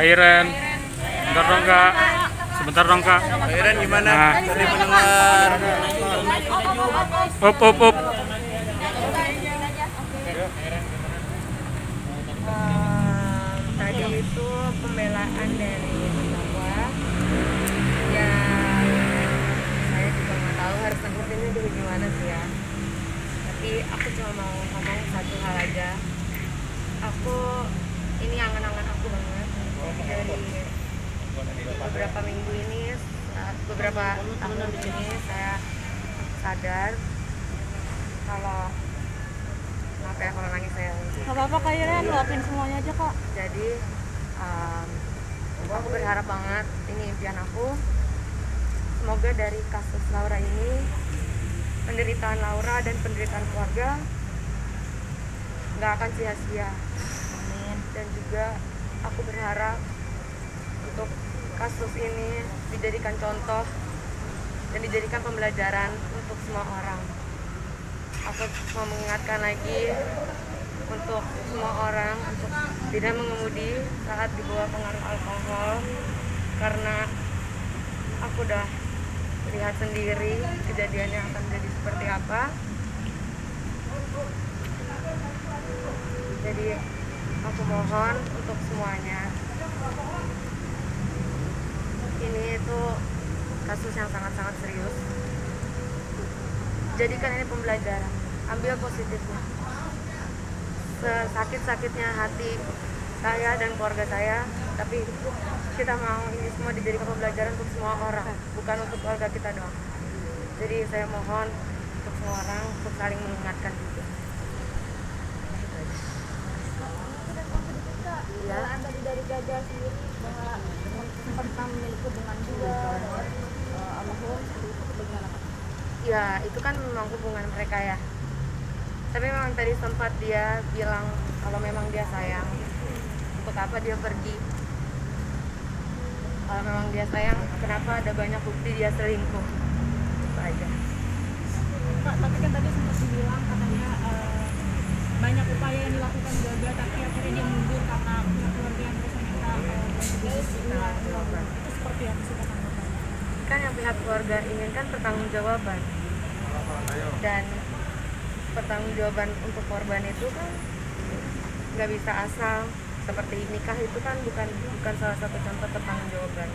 Kak Iren. Sebentar dong Kak. Sebentar dong Kak. Kak Iren gimana? Nah. Tadi mendengar. Up. Tadi itu pembelaan dari terdakwa. Ya, saya juga nggak tahu harus nangkepinnya dulu gimana sih ya. Tapi aku cuma mau ngomong satu hal aja. Ini angan-angan aku banget dari beberapa minggu ini, beberapa tahun ini saya sadar kalau apa ya kalau nangis saya. Gak apa-apa Kak Iren, luapin semuanya aja Kak. Jadi aku berharap banget, ini impian aku, semoga dari kasus Laura ini penderitaan Laura dan penderitaan keluarga nggak akan sia-sia. Amin. Dan juga aku berharap untuk kasus ini dijadikan contoh dan dijadikan pembelajaran untuk semua orang. Aku mau mengingatkan lagi untuk semua orang untuk tidak mengemudi saat di bawah pengaruh alkohol, karena aku udah lihat sendiri kejadiannya akan menjadi seperti apa. Jadi aku mohon untuk semuanya, ini itu kasus yang sangat-sangat serius. Jadikan ini pembelajaran, ambil positifnya. Sesakit-sakitnya hati saya dan keluarga saya, tapi kita mau ini semua dijadikan pembelajaran untuk semua orang, bukan untuk keluarga kita doang. Jadi saya mohon untuk semua orang untuk saling mengingatkan juga. Ya, tadi dari Gaga sendiri bahwa sempat memiliki hubungan juga dengan almarhum, itu bagaimana Kak? Ya, itu kan memang hubungan mereka ya. Tapi memang tadi sempat dia bilang kalau memang dia sayang, untuk apa dia pergi? Kalau memang dia sayang, kenapa ada banyak bukti dia selingkuh? Itu aja. Kak, tapi kan tadi sempat dibilang katanya banyak upaya yang dilakukan Gaga, tapi akhirnya dia mundur karena pihak keluarga yang terus meminta itu seperti apa sih tanggapannya? Kan yang pihak keluarga inginkan pertanggungjawaban, dan pertanggungjawaban untuk korban itu kan nggak bisa asal. Seperti nikah itu kan bukan salah satu contoh pertanggungjawaban.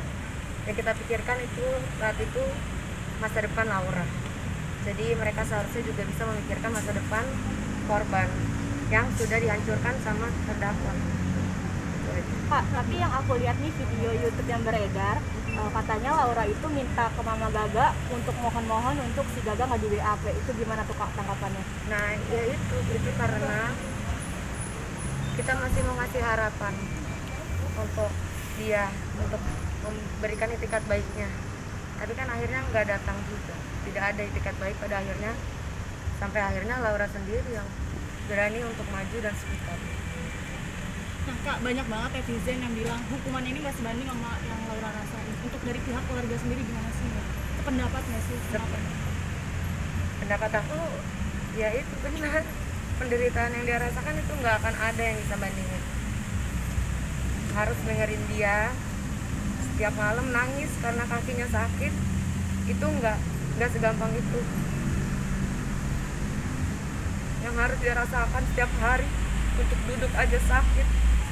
Yang kita pikirkan itu saat itu masa depan Laura. Jadi mereka seharusnya juga bisa memikirkan masa depan korban yang sudah dihancurkan sama terdakwa. Kak, tapi yang aku lihat nih video YouTube yang beredar, katanya Laura itu minta ke Mama Gaga untuk mohon-mohon untuk si Gaga nggak di WAP. Itu gimana tuh Kak tanggapannya? Nah, ya itu karena kita masih mau ngasih harapan untuk dia, untuk memberikan itikat baiknya. Tapi kan akhirnya nggak datang juga, tidak ada itikat baik pada akhirnya, sampai akhirnya Laura sendiri yang berani untuk maju dan speak up. Nah Kak, banyak banget netizen yang bilang hukuman ini nggak sebanding sama yang Laura rasain. Untuk dari pihak keluarga sendiri gimana sih? Pendapat nggak sih? Kenapa? Pendapat aku, ya itu benar. Penderitaan yang dia rasakan itu nggak akan ada yang bisa bandingin. Harus dengerin dia setiap malam nangis karena kakinya sakit, itu nggak segampang itu. Yang harus dia rasakan setiap hari untuk duduk aja sakit,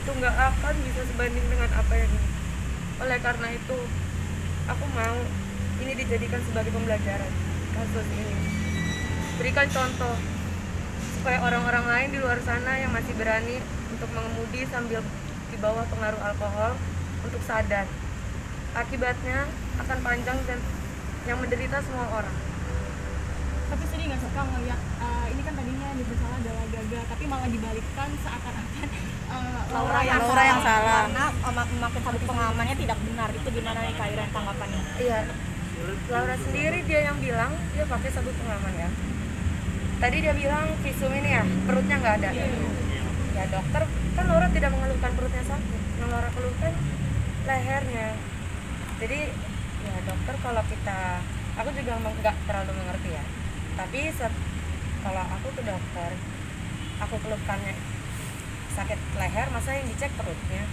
itu nggak akan bisa sebanding dengan apa yang ini. Oleh karena itu, aku mau ini dijadikan sebagai pembelajaran kasus ini. Berikan contoh supaya orang-orang lain di luar sana yang masih berani untuk mengemudi sambil di bawah pengaruh alkohol untuk sadar. Akibatnya akan panjang dan yang menderita semua orang. Tapi sedih nggak sih Kak ngeliat ini kan tadinya yang bersalah adalah Gaga, tapi malah dibalikkan seakan-akan Laura yang salah karena memakai sabuk pengamannya tidak benar. Itu gimana nih Kak Iren tanggapannya? Iya, Laura sendiri dia yang bilang dia pakai sabuk pengaman ya. Tadi dia bilang visum ini ya, perutnya nggak ada. Ya dokter, kan Laura tidak mengeluhkan perutnya sakit, yang Laura keluhkan lehernya. Jadi ya dokter, kalau aku juga nggak terlalu mengerti ya. Tapi kalau aku ke dokter, aku keluhkannya sakit leher, masa yang dicek perutnya.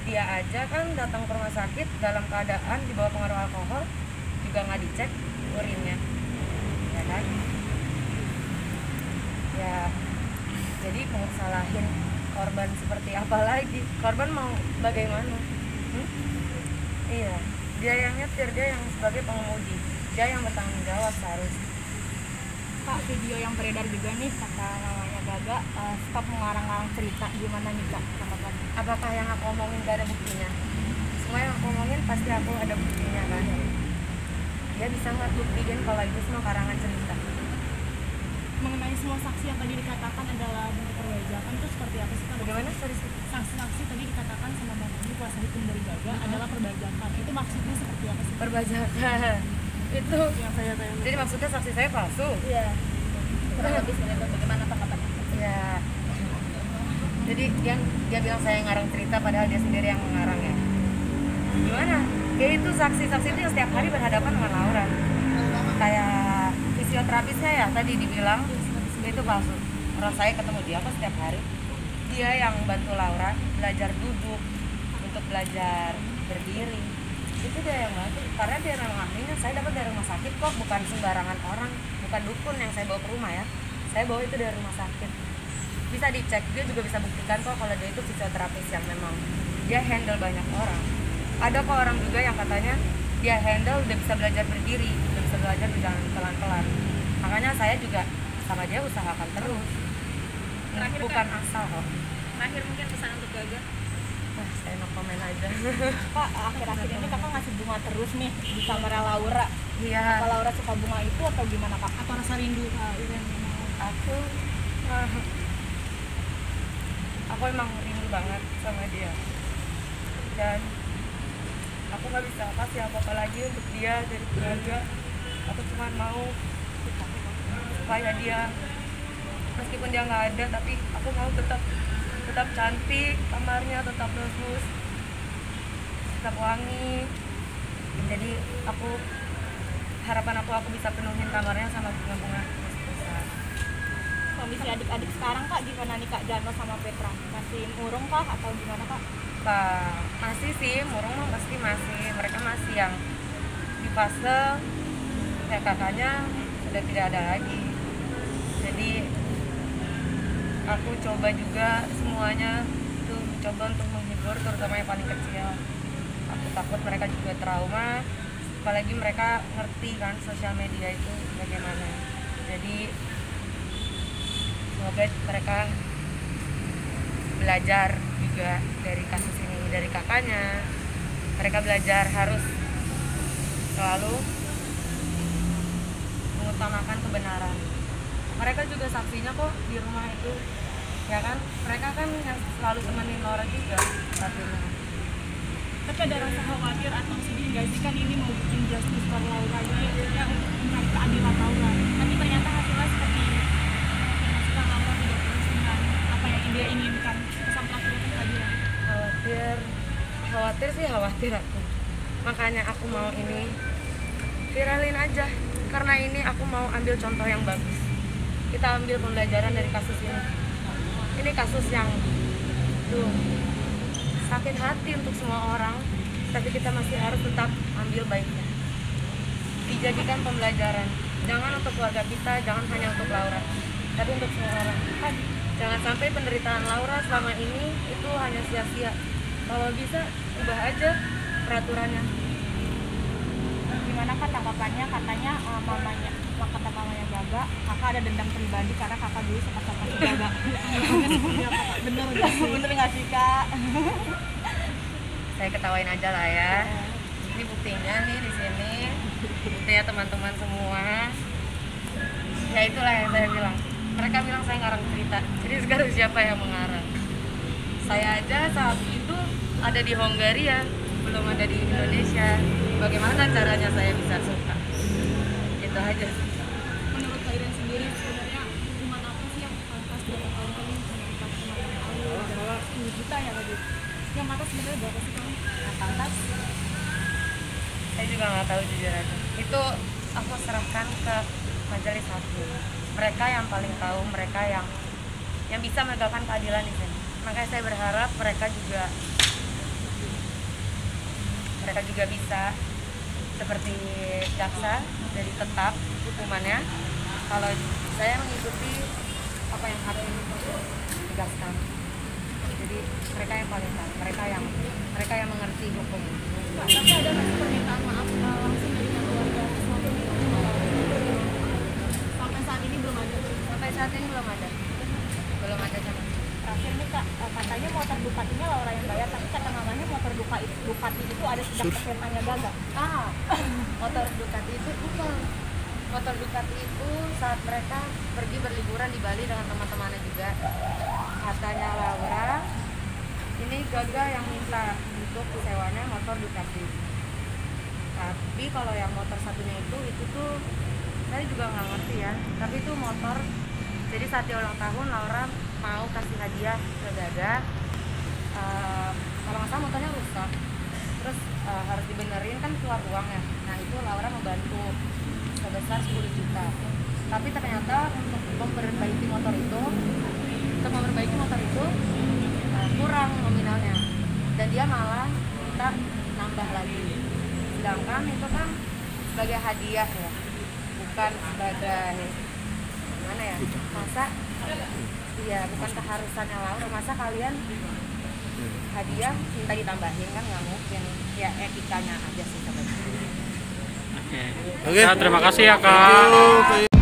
Dia aja kan datang ke rumah sakit dalam keadaan di bawah pengaruh alkohol, juga nggak dicek urinnya, ya kan? Ya, jadi mau salahin korban seperti apa lagi? Korban mau bagaimana? Iya, dia yang nyetir, dia yang sebagai pengemudi, dia yang bertanggung jawab seharusnya. Kak, video yang beredar juga nih kata mamanya Gaga stop mengarang-arang cerita, gimana nih Kak tanggapannya? Apakah yang aku omongin gak ada buktinya? Semua yang aku omongin pasti aku ada buktinya kan? Dia bisa nggak buktiin kalau itu semua karangan cerita? Mengenai semua saksi yang tadi dikatakan adalah bentuk perbajakan, itu seperti apa sih Kak? Bagaimana? Sorry. Saksi-saksi tadi dikatakan sama Bang Adi, kuasa hukum dari Gaga adalah perbajakan, itu maksudnya seperti apa sih? Perbajakan itu Yang saya tanya. jadi maksudnya saksi saya palsu? Iya. Kurang lebih seperti itu. Bagaimana tanggapannya? Ya, jadi dia bilang saya yang ngarang cerita padahal dia sendiri yang mengarang ya. Gimana? Ya itu saksi-saksi itu yang setiap hari berhadapan dengan Laura. Kayak fisioterapisnya ya tadi dibilang itu palsu. Orang saya ketemu dia kok setiap hari. Dia yang bantu Laura belajar duduk, untuk belajar berdiri. Itu dia yang bantu karena dia memang ahlinya. Saya dapat dari rumah sakit kok, bukan sembarangan orang, bukan dukun yang saya bawa ke rumah ya. Saya bawa itu dari rumah sakit. Bisa dicek, dia juga bisa buktikan kok kalau dia itu fisioterapis yang memang dia handle banyak orang. Ada kok orang juga yang katanya dia handle udah bisa belajar berdiri, udah bisa belajar berjalan pelan-pelan. Makanya saya juga sama dia usahakan terus. Terakhir, Bukan Kak. asal kok. Terakhir mungkin pesan untuk Gaga. Nah, saya no komen aja. Kak, akhir-akhir ini Kakak ngasih bunga terus nih di kamar Laura. Iya. Apa Laura suka bunga itu atau gimana Kak? Atau rasa rindu Kak? Aku aku emang rindu banget sama dia, dan aku nggak bisa kasih apa-apa lagi untuk dia dari keluarga. Aku cuma mau supaya dia, meskipun dia nggak ada, tapi aku mau tetap cantik, kamarnya tetap bagus, tetap wangi. Jadi harapan aku bisa penuhin kamarnya sama bunga-bunga. Kondisi adik-adik sekarang Kak gimana nih Kak, Jano sama Petra? Masih murung kah atau gimana Kak? Masih sih, murung mah pasti masih. Mereka masih yang di fase kayak kakaknya sudah tidak ada lagi. Jadi aku coba juga semuanya itu mencoba untuk menghibur, terutama yang paling kecil. Aku takut mereka juga trauma, apalagi mereka ngerti kan sosial media itu bagaimana. Jadi semoga mereka belajar juga dari kasus ini, dari kakaknya. Mereka belajar harus selalu mengutamakan kebenaran. Mereka juga saksinya kok di rumah itu, ya kan? Mereka kan yang selalu temenin Laura juga saat di rumah. Tapi ada rasa khawatir atau sedih nggak sih, kan ini mau bikin justice for Laura, jadi ya mencari keadilan Laura. Tapi ternyata hasilnya seperti ini. Maksudnya Laura tidak terus dengan apa yang dia inginkan, pesan pelakunya keadilan. Khawatir sih khawatir aku. Makanya aku mau ini viralin aja. Karena ini aku mau ambil contoh yang bagus. Kita ambil pembelajaran dari kasus ini. Ini kasus yang sakit hati untuk semua orang, tapi kita masih harus tetap ambil baiknya. Dijadikan pembelajaran. Jangan untuk keluarga kita, jangan hanya untuk Laura, tapi untuk semua orang. Jangan sampai penderitaan Laura selama ini itu hanya sia-sia. Kalau bisa ubah aja peraturannya. Gimana Kak tanggapannya, katanya kata mamanya Gaga, kakak ada dendam pribadi karena kakak dulu sama si Gaga. Bener nggak sih? Bener nggak sih Kak? Saya ketawain aja lah ya. Ini buktinya nih di sini. Buktinya teman-teman semua. Ya itulah yang saya bilang. Mereka bilang saya ngarang cerita. Jadi sekarang siapa yang mengarang? Saya aja saat itu ada di Hongaria, belum ada di Indonesia. Bagaimana caranya saya bisa suka? Itu aja. Menurut Kak Iren sendiri sebenarnya hukuman apa sih yang pantas dilakukan kali menangkap kemarin adalah 10 juta ya tadi. Yang pantas sebenarnya berapa sih Kang? Yang pantas? Saya juga nggak tahu jujur aja. Itu aku serahkan ke majelis hakim. Mereka yang paling tahu, mereka yang bisa menegakkan keadilan di sini. Makanya saya berharap mereka juga mereka juga bisa seperti jaksa jadi tetap hukumannya. Kalau saya mengikuti apa yang hakim tegaskan, jadi mereka yang paling tahu, mereka yang mengerti hukum. Pak, tapi ada nggak sih permintaan maaf langsung dari keluarga suami? Sampai saat ini belum ada. Sampai saat ini belum ada sama. Terakhir nih Kak, katanya motor Ducatinya Laura yang bayar, tapi kata mamanya motor Ducati itu ada sejak SMA-nya gagal. Motor Ducati itu bukan. Motor Ducati itu saat mereka pergi berliburan di Bali dengan teman-temannya juga. Katanya Laura, ini Gaga yang minta untuk sewanya motor Ducati. Tapi kalau yang motor satunya itu tuh saya juga nggak ngerti ya. Tapi itu motor. Jadi saat dia ulang tahun Laura mau kasih hadiah ke Gaga. Kalau nggak salah motornya rusak. Terus harus dibenerin kan keluar uangnya. Nah itu Laura membantu sebesar 10 juta. Tapi ternyata untuk memperbaiki motor itu kurang nominalnya. Dan dia malah minta nambah lagi. Sedangkan itu kan sebagai hadiah ya, bukan sebagai gimana ya? Masa iya bukan keharusannya Laura. Masa kalian hadiah minta ditambahin kan nggak mungkin. Ya etikanya aja sih sebenarnya. Oke. Ya, terima kasih ya Kak.